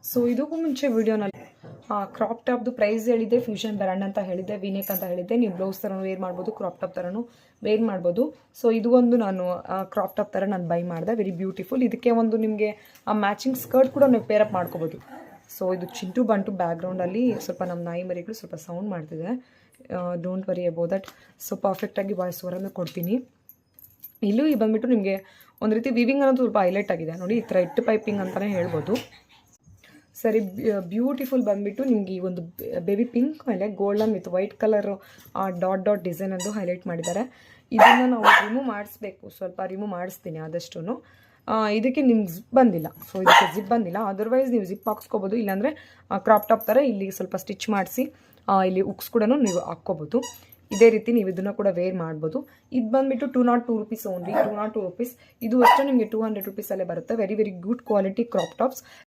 So ಇದಕ್ಕೂ ಮುಂಚೆ ವಿಡಿಯೋನಲ್ಲಿ ಕ್ರಾಪ್ ಟಾಪ್ದು ಪ್ರೈಸ್ ಹೇಳಿದ್ದೆ, ಫ್ಯೂಷನ್ ಬ್ರ್ಯಾಂಡ್ ಅಂತ ಹೇಳಿದ್ದೆ, ವಿನೇಕ್ ಅಂತ ಹೇಳಿದ್ದೆ. ನೀವು ಬ್ಲೌಸ್ ಥರನೂ ವೇರ್ ಮಾಡ್ಬೋದು, ಕ್ರಾಪ್ ಟಾಪ್ ಥರನೂ ವೇರ್ ಮಾಡ್ಬೋದು. ಸೊ ಇದು ಒಂದು ನಾನು ಕ್ರಾಪ್ ಟಾಪ್ ಥರ ನಾನು ಬೈ ಮಾಡಿದೆ, ವೆರಿ ಬ್ಯೂಟಿಫುಲ್. ಇದಕ್ಕೆ ಒಂದು ನಿಮಗೆ ಆ ಮ್ಯಾಚಿಂಗ್ ಸ್ಕರ್ಟ್ ಕೂಡ ನೀವು ಪೇರಪ್ ಮಾಡ್ಕೋಬೋದು. ಸೊ ಇದು ಚಿಂಟು ಬಂಟು ಬ್ಯಾಕ್ಗ್ರೌಂಡಲ್ಲಿ ಸ್ವಲ್ಪ ನಮ್ಮ ನಾಯಿ ಮರಿಗಳು ಸ್ವಲ್ಪ ಸೌಂಡ್ ಮಾಡ್ತಿದೆ, don't worry about that. So ಪರ್ಫೆಕ್ಟಾಗಿ ವಾಯ್ಸ್ ಓವರನ್ನು ಕೊಡ್ತೀನಿ. ಇಲ್ಲೂ ಈ ಬಂದುಬಿಟ್ಟು ನಿಮಗೆ ಒಂದು ರೀತಿ ವಿವಿಂಗ್ ಅನ್ನೋದು ಸ್ವಲ್ಪ ಹೈಲೈಟ್ ಆಗಿದೆ ನೋಡಿ, ಈ ಥ್ರೆಡ್ ಪೈಪಿಂಗ್ ಅಂತಲೇ ಹೇಳ್ಬೋದು. ಸರಿ, ಬ್ಯೂಟಿಫುಲ್ ಬಂದುಬಿಟ್ಟು ನಿಮಗೆ ಈ ಒಂದು ಬೇಬಿ ಪಿಂಕ್ ಮೇಲೆ golden with white colour dot dot design ಅಂದು ಹೈಲೈಟ್ ಮಾಡಿದ್ದಾರೆ. ಇದನ್ನು ನಾವು ರಿಮೂವ್ ಮಾಡಿಸ್ಬೇಕು, ಸ್ವಲ್ಪ ರಿಮೂವ್ ಮಾಡಿಸ್ತೀನಿ ಆದಷ್ಟು. ಇದಕ್ಕೆ ನಿಮ್ಗೆ ಜಿಪ್ ಬಂದಿಲ್ಲ, ಸೊ ಇದಕ್ಕೆ ಜಿಪ್ ಬಂದಿಲ್ಲ. ಅದರ್ವೈಸ್ ನೀವು ಜಿಪ್ ಹಾಕ್ಸ್ಕೊಬೋದು, ಇಲ್ಲಾಂದರೆ ಕ್ರಾಪ್ ಟಾಪ್ ಥರ ಇಲ್ಲಿ ಸ್ವಲ್ಪ ಸ್ಟಿಚ್ ಮಾಡಿಸಿ ಇಲ್ಲಿ ಉಕ್ಸ್ ಕೂಡ ನೀವು ಹಾಕ್ಕೋಬೋದು. ಇದೇ ರೀತಿ ನೀವು ಇದನ್ನು ಕೂಡ ವೇರ್ ಮಾಡ್ಬೋದು. ಇದು ಬಂದುಬಿಟ್ಟು 202 ರೂಪೀಸ್ ಓನ್ಲಿ, 202 ರೂಪೀಸ್. ಇದು ಅಷ್ಟೇ ನಿಮಗೆ 200 ರೂಪೀಸಲ್ಲೇ ಬರುತ್ತೆ. Very very good quality crop tops.